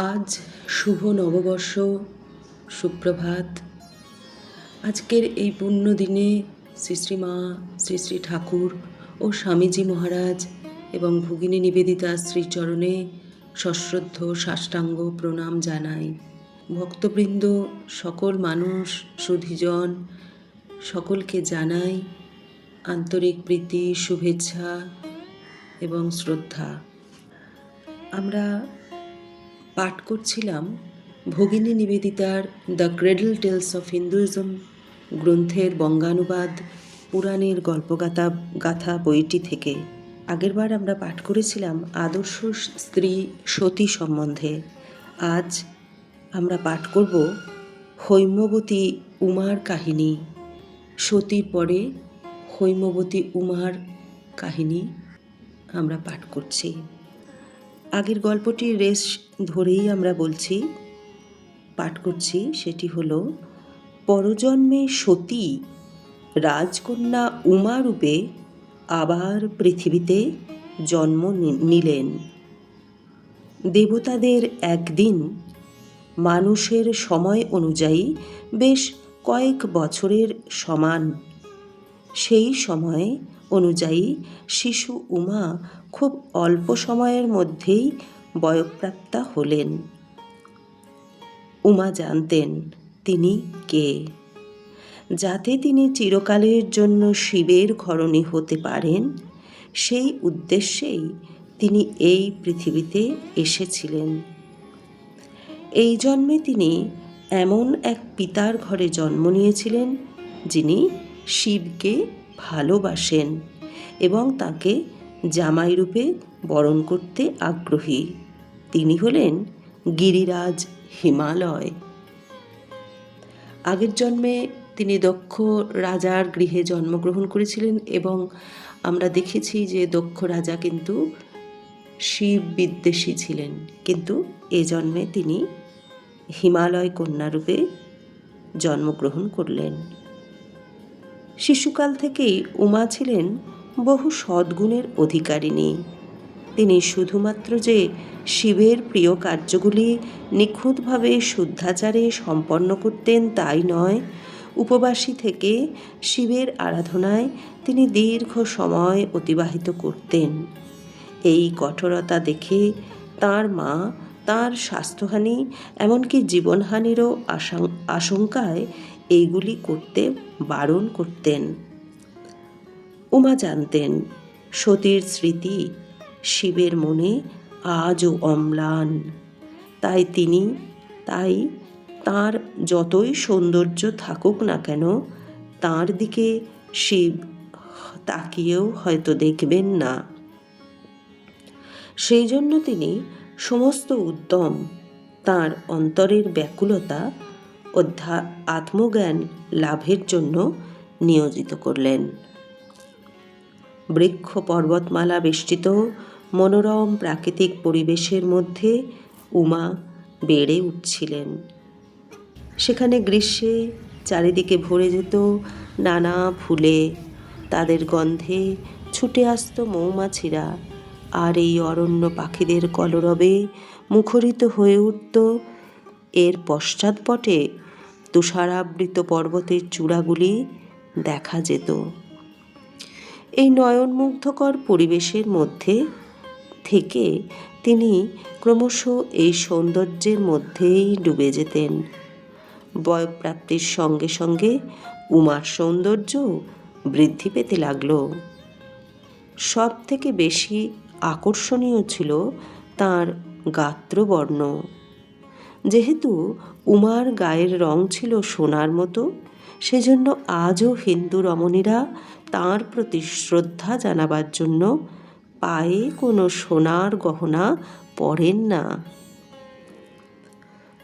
আজ শুভ নববর্ষ, সুপ্রভাত। আজকের এই পুণ্য দিনে শ্রী শ্রী মা, শ্রী শ্রী ঠাকুর ও স্বামীজি মহারাজ এবং ভগিনী নিবেদিতা শ্রীচরণে সশ্রদ্ধ সাষ্টাঙ্গ প্রণাম জানাই। ভক্তবৃন্দ, সকল মানুষ, সুধীজন সকলকে জানাই আন্তরিক প্রীতি, শুভেচ্ছা এবং শ্রদ্ধা। আমরা পাঠ করছিলাম ভগিনী নিবেদিতার the cradle tales of Hinduism গ্রন্থের বঙ্গানুবাদ পুরাণের গাথা বইটি থেকে। আগেরবার আমরা পাঠ করেছিলাম আদর্শ স্ত্রী সতী সম্বন্ধে। আজ আমরা পাঠ করব হৈমবতী উমার কাহিনী। সতীর পরে হৈমবতী উমার কাহিনী আমরা পাঠ করছি। আগের গল্পটির রেশ ধরেই আমরা পাঠ করছি। সেটি হলো, পরজন্মে সতী রাজকন্যা উমা রূপে আবার পৃথিবীতে জন্ম নিলেন। দেবতাদের একদিন মানুষের সময় অনুযায়ী বেশ কয়েক বছরের সমান। সেই সময় অনুযায়ী শিশু উমা খুব অল্প সময়ের মধ্যেই বয়ঃপ্রাপ্তা হলেন। উমা জানতেন তিনি কে। যাতে তিনি চিরকালের জন্য শিবের ঘরণী হতে পারেন, সেই উদ্দেশ্যেই তিনি এই পৃথিবীতে এসেছিলেন। এই জন্মে তিনি এমন এক পিতার ঘরে জন্ম নিয়েছিলেন যিনি শিবকে ভালোবাসেন এবং তাকে জামাইরূপে বরণ করতে আগ্রহী। তিনি হলেন গিরিরাজ হিমালয়। আগের জন্মে তিনি দক্ষ রাজার গৃহে জন্মগ্রহণ করেছিলেন এবং আমরা দেখেছি যে দক্ষ রাজা কিন্তু শিব বিদ্বেষী ছিলেন, কিন্তু এ জন্মে তিনি হিমালয় কন্যারূপে জন্মগ্রহণ করলেন। শিশুকাল থেকেই উমা ছিলেন বহু সদ্গুণের অধিকারিণী। তিনি শুধুমাত্র যে শিবের প্রিয় কার্যগুলি নিখুঁতভাবে শুদ্ধাচারে সম্পন্ন করতেন তাই নয়, উপবাসী থেকে শিবের আরাধনায় তিনি দীর্ঘ সময় অতিবাহিত করতেন। এই কঠোরতা দেখে তাঁর মা তাঁর স্বাস্থ্যহানি, এমনকি জীবনহানিরও আশঙ্কায় এইগুলি করতে বারণ করতেন। উমা জানতেন সতীর স্মৃতি শিবের মনে আজও অম্লান। তাই তাঁর যতই সৌন্দর্য থাকুক না কেন, তাঁর দিকে শিব তাকিয়েও হয়তো দেখবেন না। সেই জন্য তিনি সমস্ত উদ্যম তাঁর অন্তরের ব্যাকুলতা আত্মজ্ঞান লাভের জন্য নিয়োজিত করলেন। বৃক্ষ পর্বতমালা বেষ্টিত মনোরম প্রাকৃতিক পরিবেশের মধ্যে উমা বেড়ে উঠছিলেন। সেখানে গ্রীষ্মে চারিদিকে ভরে যেত নানা ফুলে, তাদের গন্ধে ছুটে আসত মৌমাছিরা, আর এই অরণ্য পাখিদের কলরবে মুখরিত হয়ে উঠত। এর পশ্চাৎপটে তুষারাবৃত পর্বতের চূড়াগুলি দেখা যেত। এই নয়নমুগ্ধকর পরিবেশের মধ্যে থেকে তিনি ক্রমশ এই সৌন্দর্যের মধ্যেই ডুবে যেতেন। বয়ঃপ্রাপ্তির সঙ্গে সঙ্গে উমার সৌন্দর্য বৃদ্ধি পেতে লাগল। সব থেকে বেশি আকর্ষণীয় ছিল তাঁর গাত্রবর্ণ। যেহেতু উমার গায়ের রং ছিল সোনার মতো, সেজন্য আজও হিন্দু রমণীরা তাঁর প্রতি শ্রদ্ধা জানাবার জন্য পায়ে কোনো সোনার গহনা পরেন না।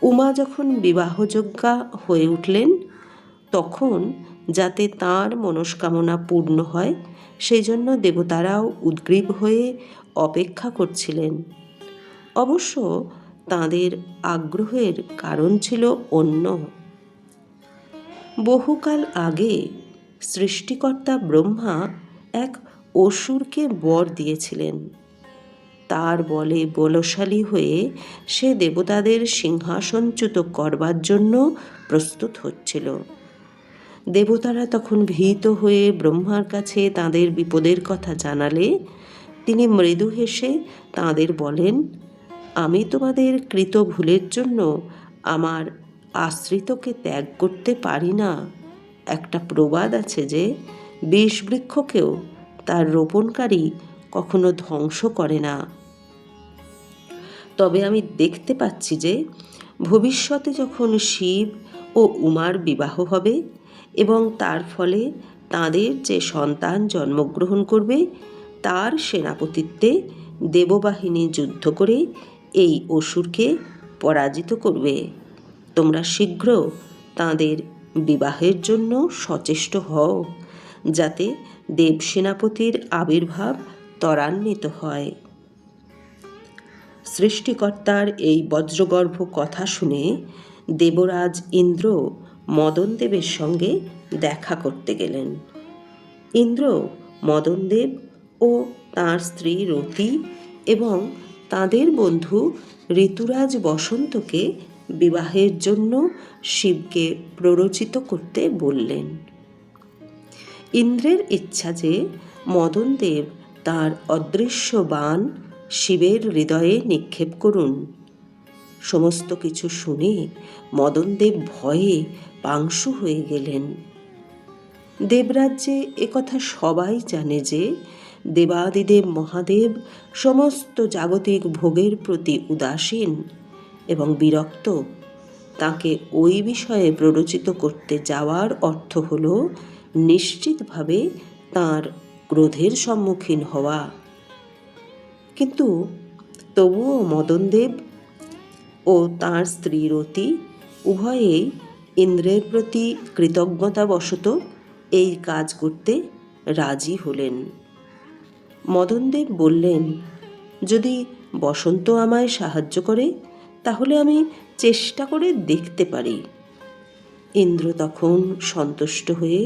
উমা যখন বিবাহযোগ্যা হয়ে উঠলেন, তখন যাতে তাঁর মনস্কামনা পূর্ণ হয়, সেই জন্য দেবতারাও উদ্গ্রীব হয়ে অপেক্ষা করছিলেন। অবশ্য তাঁদের আগ্রহের কারণ ছিল অন্য। বহুকাল আগে সৃষ্টিকর্তা ব্রহ্মা এক অসুরকে বর দিয়েছিলেন। তার বলে বলশালী হয়ে সে দেবতাদের সিংহাসনচ্যুত করবার জন্য প্রস্তুত হচ্ছিল। দেবতারা তখন ভীত হয়ে ব্রহ্মার কাছে তাদের বিপদের কথা জানালে তিনি মৃদু হেসে তাঁদের বলেন, আমি তোমাদের কৃত ভুলের জন্য আমার আশ্রিতকে ত্যাগ করতে পারি না। একটা প্রবাদ আছে যে বিষ বৃক্ষকেও তার রোপণকারী কখনো ধ্বংস করে না। তবে আমি দেখতে পাচ্ছি যে ভবিষ্যতে যখন শিব ও উমার বিবাহ হবে এবং তার ফলে তাঁদের যে সন্তান জন্মগ্রহণ করবে, তার সেনাপতিত্বে দেববাহিনী যুদ্ধ করে এই অসুরকে পরাজিত করবে। তোমরা শীঘ্র তাঁদের বিবাহের জন্য সচেষ্ট হও, যাতে দেবসেনাপতির আবির্ভাব ত্বরান্বিত হয়। সৃষ্টিকর্তার এই বজ্রগর্ভ কথা শুনে দেবরাজ ইন্দ্র মদনদেবের সঙ্গে দেখা করতে গেলেন। ইন্দ্র মদনদেব ও তাঁর স্ত্রী রতি এবং তাঁদের বন্ধু ঋতুরাজ বসন্তকে বিবাহের জন্য শিবকে প্ররোচিত করতে বললেন। ইন্দ্রের ইচ্ছা যে মদনদেব তাঁর অদৃশ্য বাণ শিবের হৃদয়ে নিক্ষেপ করুন। সমস্ত কিছু শুনে মদনদেব ভয়ে পাংশু হয়ে গেলেন। দেবরাজ্যে একথা সবাই জানে যে দেবাদিদেব মহাদেব সমস্ত জাগতিক ভোগের প্রতি উদাসীন এবং বিরক্ত। তাকে ওই বিষয়ে প্ররোচিত করতে যাওয়ার অর্থ হল নিশ্চিতভাবে তাঁর ক্রোধের সম্মুখীন হওয়া। কিন্তু তবুও মদনদেব ও তাঁর স্ত্রী রতি উভয়েই ইন্দ্রের প্রতি কৃতজ্ঞতাবশত এই কাজ করতে রাজি হলেন। মদনদেব বললেন, যদি বসন্ত আমায় সাহায্য করে তাহলে আমি চেষ্টা করে দেখতে পারি। ইন্দ্র তখন সন্তুষ্ট হয়ে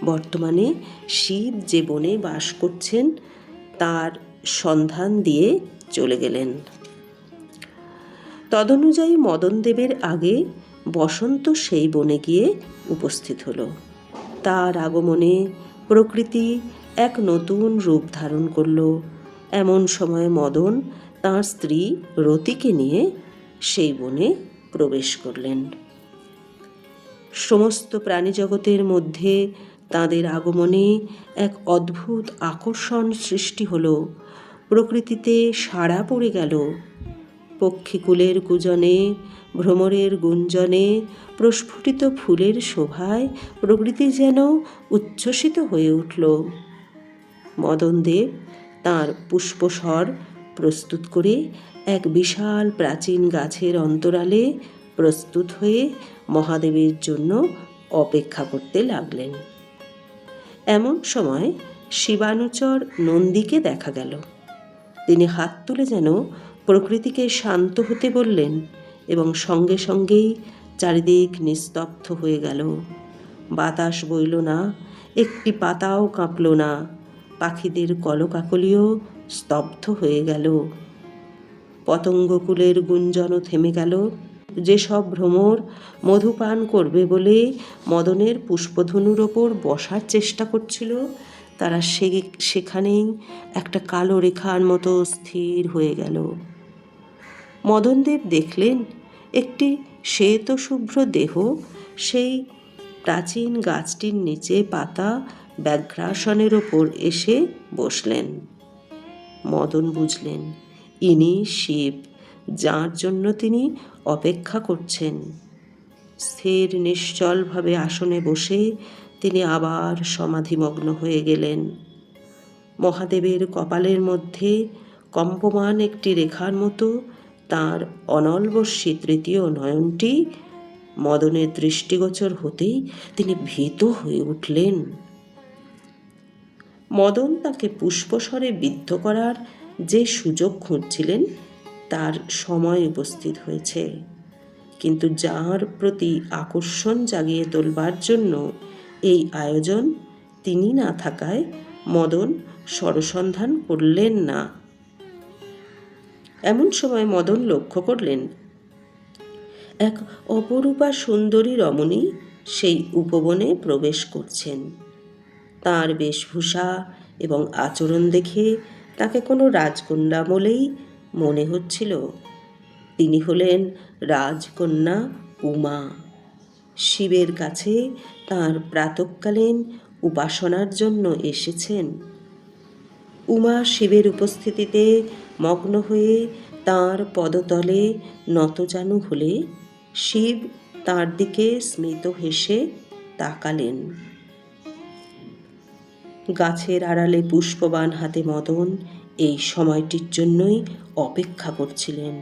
বর্তমানে শিব যে বনে বাস করছেন তার সন্ধান দিয়ে চলে গেলেন। তদনুযায়ী মদনদেবের আগে বসন্ত সেই বনে গিয়ে উপস্থিত হলো। তার আগমনে প্রকৃতি এক নতুন রূপ ধারণ করল। এমন সময় মদন তাঁর স্ত্রী রতিকে নিয়ে সেই বনে প্রবেশ করলেন। সমস্ত প্রাণীজগতের মধ্যে তাঁদের আগমনে এক অদ্ভুত আকর্ষণ সৃষ্টি হল। প্রকৃতিতে সাড়া পড়ে গেল। পক্ষীকুলের কূজনে, ভ্রমরের গুঞ্জনে, প্রস্ফুটিত ফুলের শোভায় প্রকৃতি যেন উচ্ছ্বসিত হয়ে উঠল। মদনদেব তাঁর পুষ্পসর প্রস্তুত করে এক বিশাল প্রাচীন গাছের অন্তরালে প্রস্তুত হয়ে মহাদেবের জন্য অপেক্ষা করতে লাগলেন। এমন সময় শিবানুচর নন্দীকে দেখা গেল। তিনি হাত তুলে যেন প্রকৃতিকে শান্ত হতে বললেন এবং সঙ্গে সঙ্গেই চারিদিক নিস্তব্ধ হয়ে গেল। বাতাস বইল না, একটি পাতাও কাঁপল না। পাখিদের কলকাকলিও স্তব্ধ হয়ে গেল। পতঙ্গকুলের গুঞ্জনও থেমে গেল। যেসব ভ্রমর মধুপান করবে বলে মদনের পুষ্পধনুর ওপর বসার চেষ্টা করছিল, তারা সেখানেই একটা কালো রেখার মতো স্থির হয়ে গেল। মদনদেব দেখলেন একটি শ্বেত শুভ্র দেহ সেই প্রাচীন গাছটির নিচে পাতা ব্যাঘ্রাসনের ওপর এসে বসলেন। মদন বুঝলেন ইনি শিব, যার জন্য তিনি অপেক্ষা করছেন। স্থির নিশ্চলভাবে আসনে বসে তিনি আবার সমাধিমগ্ন হয়ে গেলেন। মহাদেবের কপালের মধ্যে কম্পমান একটি রেখার মতো তাঁর অনলবর্ষী তৃতীয় নয়নটি মদনের দৃষ্টিগোচর হতেই তিনি ভীত হয়ে উঠলেন। মদন তাকে পুষ্পস্বরে বিদ্ধ করার যে সুযোগ খুঁজছিলেন তার সময় উপস্থিত হয়েছে, কিন্তু যার প্রতি আকর্ষণ জাগিয়ে তোলবার জন্য এই আয়োজন তিনি না থাকায় মদন স্বরসন্ধান করলেন না। এমন সময় মদন লক্ষ্য করলেন এক অপরূপা সুন্দরী রমণী সেই উপবনে প্রবেশ করছেন। তার বেশভূষা এবং আচরণ দেখে তাকে কোনো রাজকন্যা বলেই মনে হচ্ছিল। তিনি হলেন রাজকন্যা উমা। শিবের কাছে তাঁর প্রাতঃকালীন উপাসনার জন্য এসেছেন। উমা শিবের উপস্থিতিতে মগ্ন হয়ে তাঁর পদতলে নতজানু হলে শিব তাঁর দিকে স্মিত হেসে তাকালেন। গাছের আড়ালে পুষ্পবাণ হাতে মদন এই সময়টির জন্যই অপেক্ষা করছিলেন।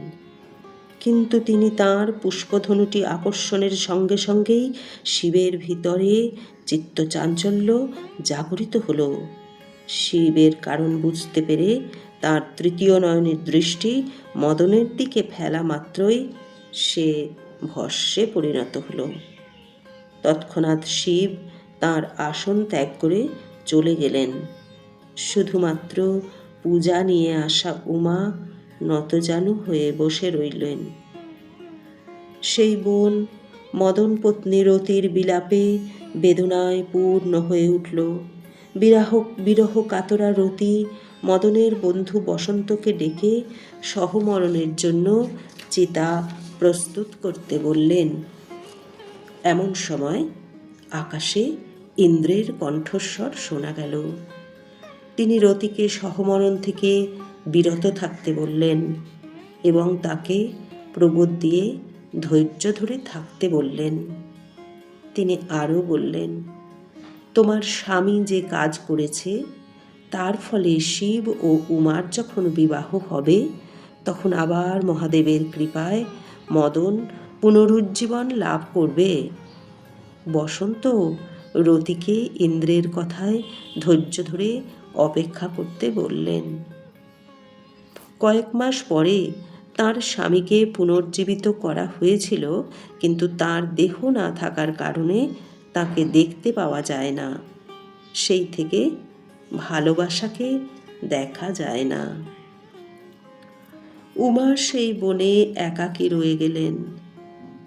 কিন্তু তিনি তাঁর পুষ্পধনুটি আকর্ষণের সঙ্গে সঙ্গেই শিবের ভিতরে চিত্তচাঞ্চল্য জাগরিত হল। শিবের কারণ বুঝতে পেরে তার তৃতীয় নয়নের দৃষ্টি মদনের দিকে ফেলা মাত্রই সে ভস্মে পরিণত হল। তৎক্ষণাৎ শিব তাঁর আসন ত্যাগ করে চলে গেলেন। শুধুমাত্র পূজা নিয়ে আসা উমা নতজানু হয়ে বসে রইলেন। সেই বন মদন পত্নী রতির বিলাপে বেদনায় পূর্ণ হয়ে উঠল। বিরহ কাতরা রতি মদনের বন্ধু বসন্তকে ডেকে সহমরণের জন্য চিতা প্রস্তুত করতে বললেন। এমন সময় আকাশে ইন্দ্রের কণ্ঠস্বর শোনা গেল। তিনি রতিকে সহমরণ থেকে বিরত থাকতে বললেন এবং তাকে প্রবোধ দিয়ে ধৈর্য ধরে থাকতে বললেন। তিনি আরও বললেন, তোমার স্বামী যে কাজ করেছে তার ফলে শিব ও উমার যখন বিবাহ হবে তখন আবার মহাদেবের কৃপায় মদন পুনরুজ্জীবন লাভ করবে। বসন্ত রতিকে ইন্দ্রের কথায় ধৈর্য ধরে অপেক্ষা করতে বললেন। কয়েক মাস পরে তার স্বামীকে পুনর্জীবিত করা হয়েছিল, কিন্তু তার দেহ না থাকার কারণে তাকে দেখতে পাওয়া যায় না। সেই থেকে ভালোবাসাকে দেখা যায় না। উমা সেই বনে একাকী রয়ে গেলেন।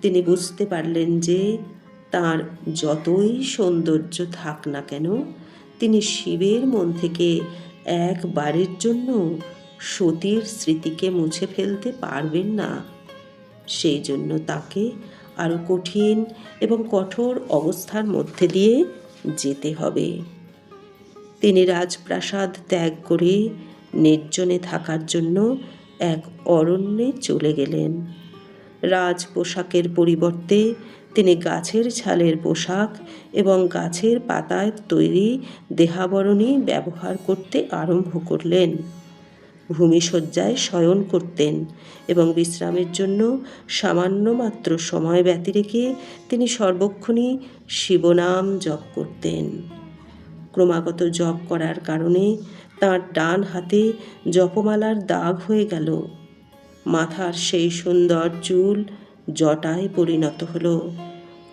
তিনি বুঝতে পারলেন যে তার যতই সৌন্দর্য থাক না কেন তিনি শিবের মন থেকে একবারের জন্য সতীর স্মৃতিকে মুছে ফেলতে পারবেন না। সেই জন্য তাকে আরো কঠিন এবং কঠোর অবস্থার মধ্যে দিয়ে যেতে হবে। তিনি রাজপ্রাসাদ ত্যাগ করে নির্জনে থাকার জন্য এক অরণ্যে চলে গেলেন। রাজ পোশাকের পরিবর্তে তিনি গাছের ছালের পোশাক এবং গাছের পাতায় তৈরি দেহাবরণী ব্যবহার করতে আরম্ভ করলেন। ভূমিশয্যায় শয়ন করতেন এবং বিশ্রামের জন্য সামান্য মাত্র সময় ব্যতি রেখে তিনি সর্বক্ষণই শিবনাম জপ করতেন। ক্রমাগত জপ করার কারণে তাঁর ডান হাতে জপমালার দাগ হয়ে গেল। মাথার সেই সুন্দর চুল জটায় পরিণত হল।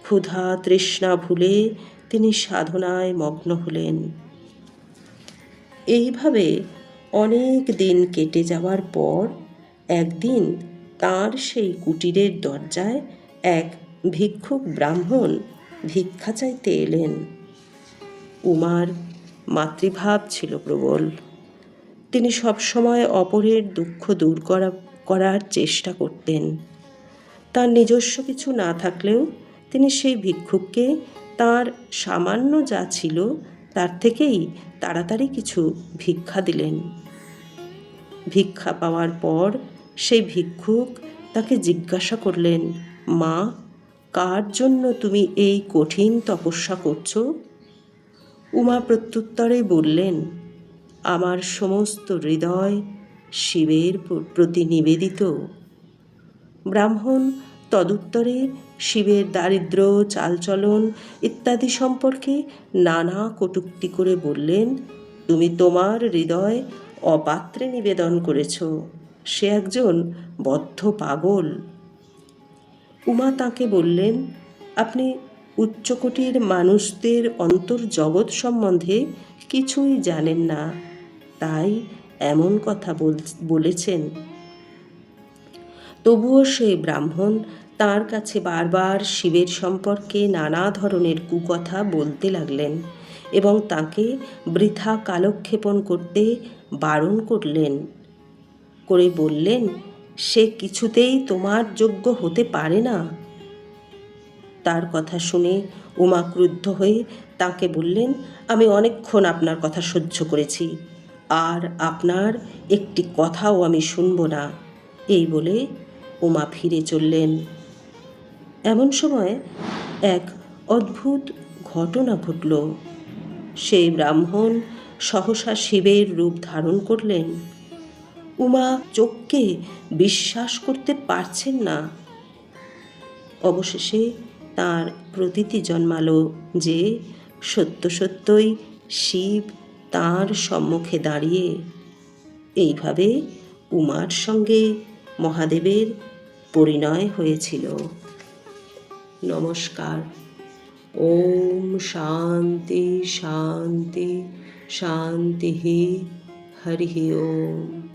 ক্ষুধা তৃষ্ণা ভুলে তিনি সাধনায় মগ্ন হলেন। এইভাবে অনেক দিন কেটে যাওয়ার পর একদিন তাঁর সেই কুটিরের দরজায় এক ভিক্ষুক ব্রাহ্মণ ভিক্ষা চাইতে এলেন। উমার মাতৃভাব ছিল প্রবল। তিনি সবসময় অপরের দুঃখ দূর করার চেষ্টা করতেন। তার নিজস্ব কিছু না থাকলেও তিনি সেই ভিক্ষুককে তার সামান্য যা ছিল তার থেকেই তাড়াতাড়ি কিছু ভিক্ষা দিলেন। ভিক্ষা পাওয়ার পর সেই ভিক্ষুক তাকে জিজ্ঞাসা করলেন, মা, কার জন্য তুমি এই কঠিন তপস্যা করছো? উমা প্রত্যুত্তরে বললেন, আমার সমস্ত হৃদয় শিবের প্রতি নিবেদিত। ব্রাহ্মণ তদুত্তরে শিবের দারিদ্র্য, চালচলন ইত্যাদি সম্পর্কে নানা কটূক্তি করে বললেন, তুমি তোমার হৃদয় অপাত্রে নিবেদন করেছ। সে একজন বদ্ধ পাগল। উমা তাঁকে বললেন, আপনি উচ্চকোটির মানুষদের অন্তর্জগৎ সম্বন্ধে কিছুই জানেন না, তাই এমন কথা বলেছেন। তবুও সেই ব্রাহ্মণ তাঁর কাছে বারবার শিবের সম্পর্কে নানা ধরনের কুকথা বলতে লাগলেন এবং তাকে বৃথা কালক্ষেপণ করতে বারণ করলেন, করে বললেন, সে কিছুতেই তোমার যোগ্য হতে পারে না। তার কথা শুনে উমা ক্রুদ্ধ হয়ে তাকে বললেন, আমি অনেকক্ষণ আপনার কথা সহ্য করেছি, আর আপনার একটি কথাও আমি শুনব না। এই বলে উমা ফিরে চললেন। এমন সময় এক অদ্ভুত ঘটনা ঘটল। সেই ব্রাহ্মণ সহসা শিবের রূপ ধারণ করলেন। উমা চোখকে বিশ্বাস করতে পারছেন না। অবশেষে তার প্রতীতি জন্মালো যে সত্য সত্যই শিব তাঁর সম্মুখে দাঁড়িয়ে। এইভাবে উমার সঙ্গে মহাদেবের পরিণয় হয়েছিল। নমস্কার। ওম শান্তি শান্তি শান্তি। হরি ওম।